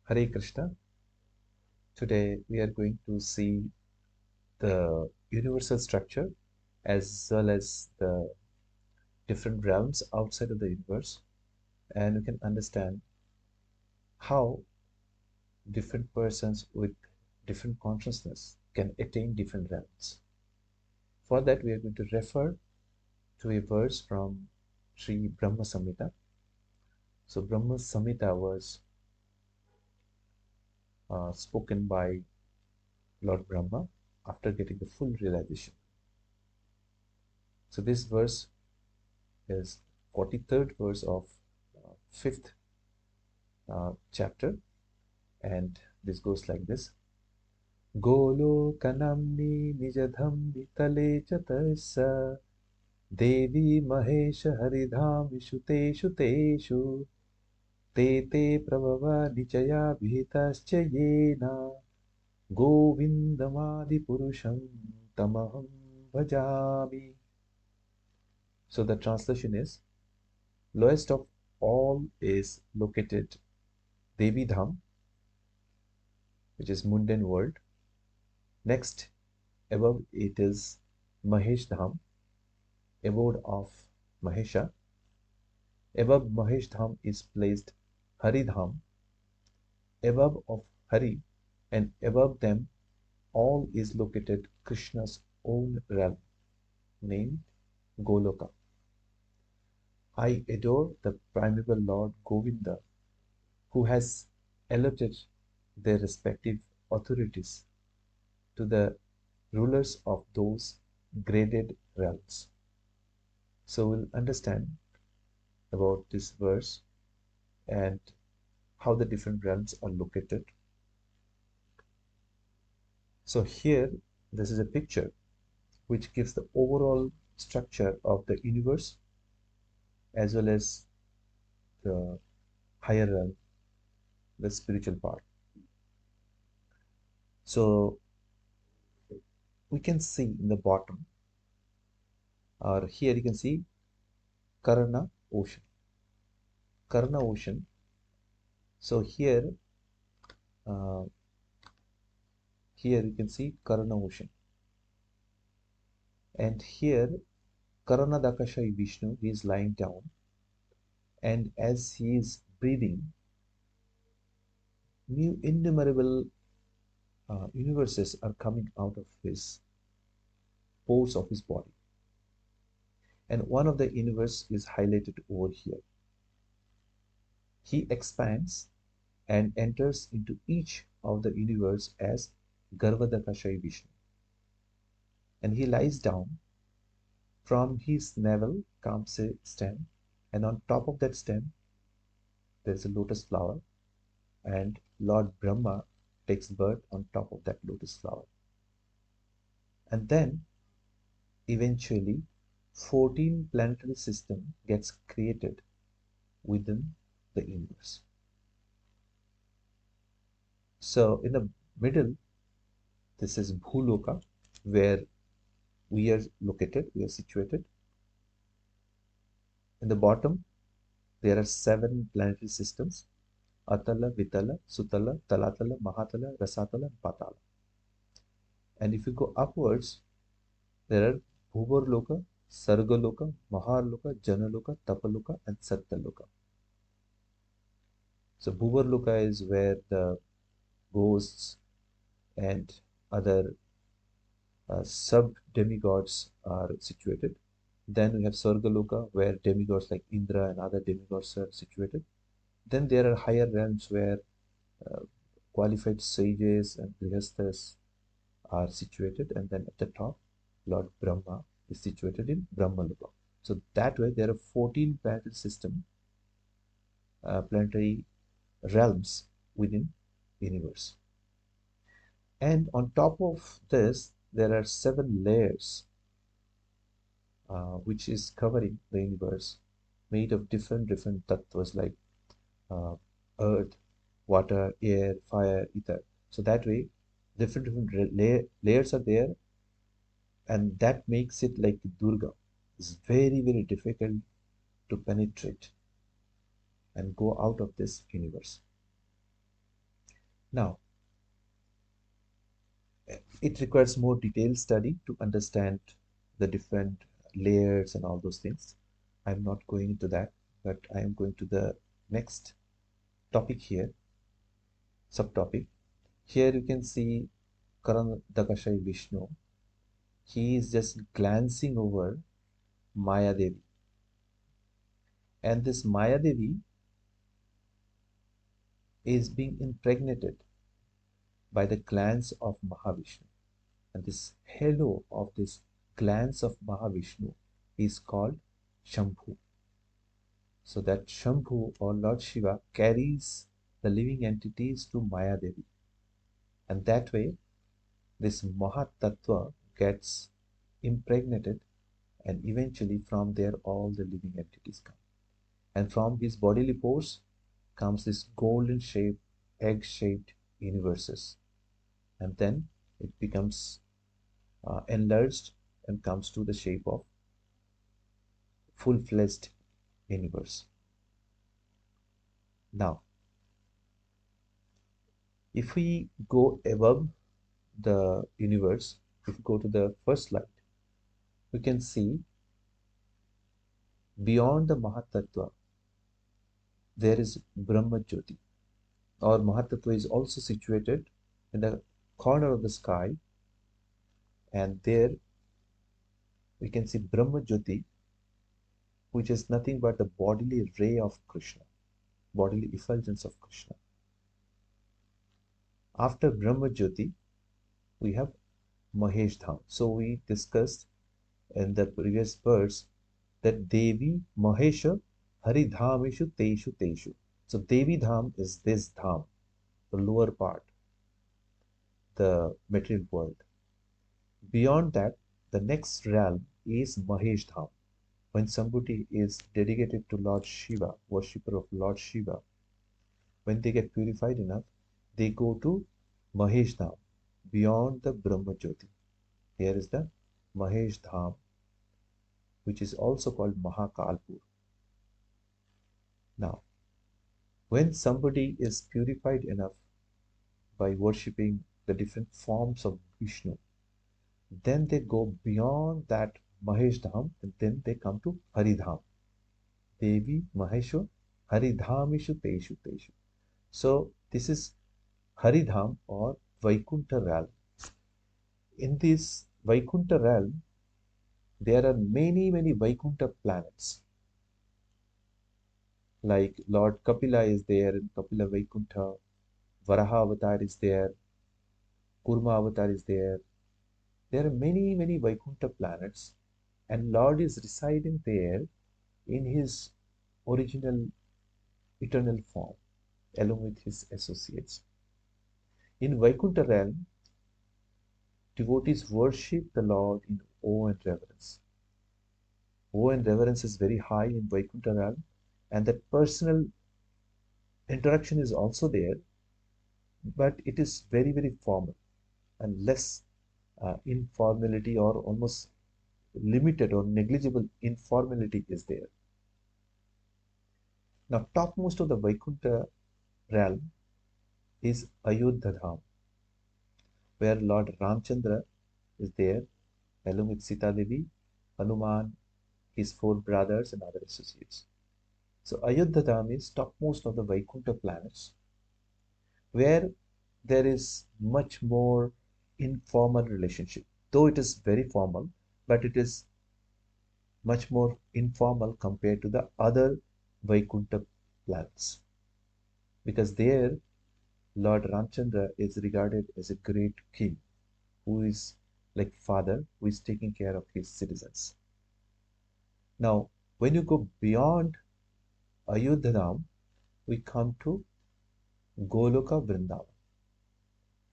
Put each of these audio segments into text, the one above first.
Hare Krishna. Today we are going to see the universal structure as well as the different realms outside of the universe, and we can understand how different persons with different consciousness can attain different realms. For that, we are going to refer to a verse from Sri Brahma Samhita. So, Brahma Samhita was spoken by Lord Brahma after getting the full realization. So, this verse is 43rd verse of 5th chapter, and this goes like this. Golokanamni nijadham vitale chatasa devi mahesh haridham vishuteshu teshu te te prabhava nichaya bhitascha yena govindamadi purusham tamaham bhajami. So the translation is, lowest of all is located Devi Dham, which is mundane world. Next, above it is Mahesh Dham, abode of Mahesha. Above Mahesh Dham is placed Hari Dham, above of Hari, and above them all is located Krishna's own realm, named Goloka. I adore the primeval Lord Govinda, who has allotted their respective authorities to the rulers of those graded realms. So we'll understand about this verse and how the different realms are located. So here, this is a picture which gives the overall structure of the universe as well as the higher realm, the spiritual part. So we can see in the bottom, or here you can see Karna ocean. Karna ocean. So here you can see Karna ocean, and here Karanadakashayi Vishnu, he is lying down, and as he is breathing, new innumerable universes are coming out of his pores of his body, and one of the universe is highlighted over here. He expands and enters into each of the universe as Garvadakashayi Vishnu, and he lies down. From his navel comes a stem, and on top of that stem there is a lotus flower, and Lord Brahma takes birth on top of that lotus flower. And then eventually 14 planetary system gets created within the universe. So in the middle, this is Bhuloka, where we are located, we are situated. In the bottom, there are 7 planetary systems: Atala, Vitala, Sutala, Talatala, Mahatala, Rasatala, and Patala. And if you go upwards, there are Bhuvarloka, Sargaloka, Maharloka, Janaloka, Tapaloka, and Satyaloka. So Bhuvarloka is where the ghosts and other sub-demigods are situated. Then we have Sargaloka, where demigods like Indra and other demigods are situated. Then there are higher realms where qualified sages and grihasthas are situated, and then at the top, Lord Brahma is situated in Brahmaloka. So that way, there are 14 planetary realms within universe. And on top of this, there are 7 layers which is covering the universe, made of different tattvas like earth, water, air, fire, ether. So that way, different layers are there, and that makes it like Durga. It's very difficult to penetrate and go out of this universe. Now, it requires more detailed study to understand the different layers and all those things. I'm not going into that, but I am going to the next topic here, subtopic. Here you can see Karan Dakashai Vishnu. He is just glancing over Maya Devi. And this Maya Devi is being impregnated by the glance of Mahavishnu. And this halo of this glance of Mahavishnu is called Shambhu. So that Shambhu or Lord Shiva carries the living entities to Maya Devi. And that way, this Mahat Tattva gets impregnated, and eventually from there all the living entities come. And from his bodily pores comes this golden shaped, egg-shaped universes. And then it becomes enlarged and comes to the shape of full-fledged universe. Now, if we go above the universe, if we go to the first slide, we can see beyond the Mahatattva, there is Brahma Jyoti. Our Mahatattva is also situated in the corner of the sky, and there we can see Brahma Jyoti, which is nothing but the bodily ray of Krishna, bodily effulgence of Krishna. After Brahma Jyoti, we have Mahesh Dham. So we discussed in the previous verse that Devi Mahesha Hari Dhameshu Teshu Teshu. So Devi Dham is this Dham, the lower part, the material world. Beyond that, the next realm is Mahesh Dham. When somebody is dedicated to Lord Shiva, worshipper of Lord Shiva, when they get purified enough, they go to Mahesh Dham, beyond the Brahma Jyoti. Here is the Mahesh Dham, which is also called Mahakalpur. Now, when somebody is purified enough by worshipping the different forms of Vishnu, then they go beyond that Mahesh Dham, and then they come to Haridham. Devi Mahesho Haridhamishu Teshu Teshu. So this is Haridham or Vaikuntha realm. In this Vaikuntha realm, there are many Vaikuntha planets. Like Lord Kapila is there in Kapila Vaikuntha, Varaha Avatar is there, Kurma Avatar is there. There are many Vaikuntha planets, and Lord is residing there in his original eternal form, along with his associates. In Vaikuntha realm, devotees worship the Lord in awe and reverence. Awe and reverence is very high in Vaikuntha realm, and that personal interaction is also there, but it is very formal and less informality, or almost limited or negligible informality is there. Now, topmost of the Vaikuntha realm is Ayodhya Dham, where Lord Ramchandra is there, along with Sita Devi, Hanuman, his four brothers, and other associates. So, Ayodhya Dham is topmost of the Vaikuntha planets, where there is much more informal relationship. Though it is very formal, but it is much more informal compared to the other Vaikuntha planets. Because there, Lord Ramchandra is regarded as a great king who is like father, who is taking care of his citizens. Now, when you go beyond Ayodhya Dham, we come to Goloka Vrindavan.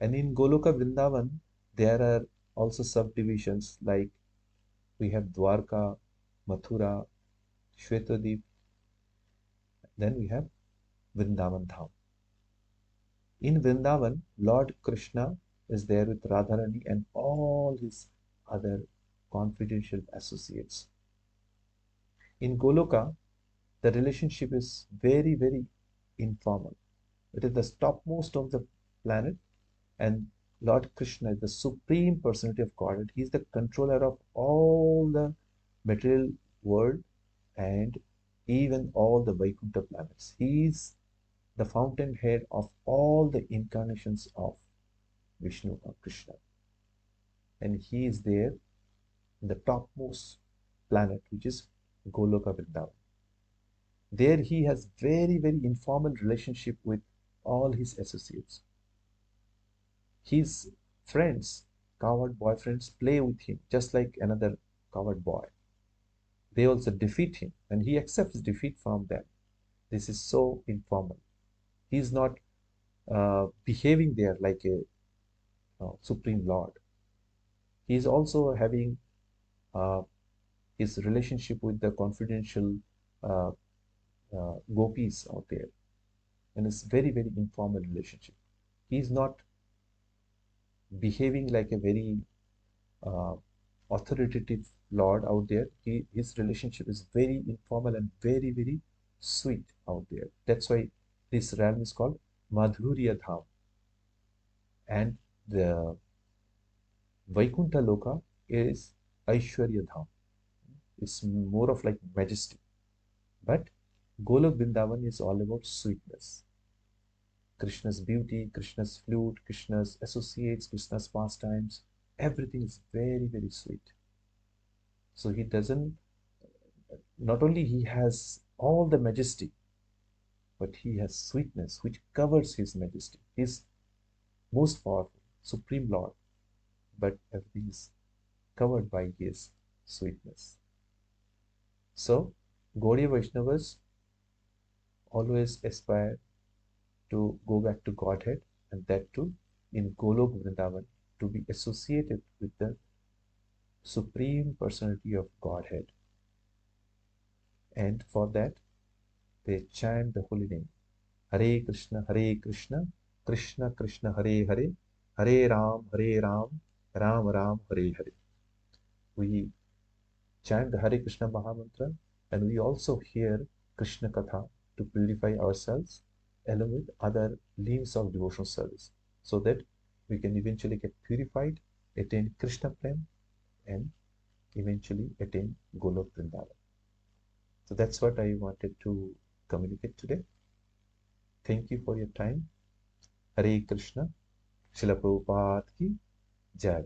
And in Goloka Vrindavan, there are also subdivisions like we have Dwarka, Mathura, Shvetadip, then we have Vrindavan Dham. In Vrindavan, Lord Krishna is there with Radharani and all his other confidential associates. In Goloka, the relationship is very informal. It is the topmost of the planet, and Lord Krishna is the supreme personality of Godhead. He is the controller of all the material world and even all the Vaikuntha planets. He is the fountainhead of all the incarnations of Vishnu or Krishna. And he is there in the topmost planet, which is Goloka Vrindavan. There he has very informal relationship with all his associates. His friends, coward boyfriends, play with him just like another coward boy. They also defeat him and he accepts defeat from them. This is so informal. He is not behaving there like a supreme lord. He is also having uh, his relationship with the confidential uh, gopis out there, and it's very informal relationship. He is not behaving like a very uh, authoritative lord out there. His relationship is very informal and very sweet out there. That's why this realm is called Madhurya Dham. And the Vaikuntha Loka is Aishwarya Dham. It's more of like majesty. But Golok Vrindavan is all about sweetness. Krishna's beauty, Krishna's flute, Krishna's associates, Krishna's pastimes, everything is very sweet. So he doesn't, not only he has all the majesty, but he has sweetness which covers his majesty. He is most powerful, supreme Lord, but everything is covered by his sweetness. So Gaudiya Vaishnavas always aspire to go back to Godhead, and that too in Golok Vrindavan, to be associated with the Supreme Personality of Godhead. And for that, they chant the holy name Hare Krishna, Krishna Krishna, Hare Hare, Hare Ram, Ram Ram, Hare Hare. We chant the Hare Krishna Mahamantra, and we also hear Krishna Katha to purify ourselves along with other limbs of devotional service, so that we can eventually get purified, attain Krishna Prem, and eventually attain Golok Vrindavan. So that's what I wanted to communicate today. Thank you for your time. Hare Krishna. Srila Prabhupada ki Jai.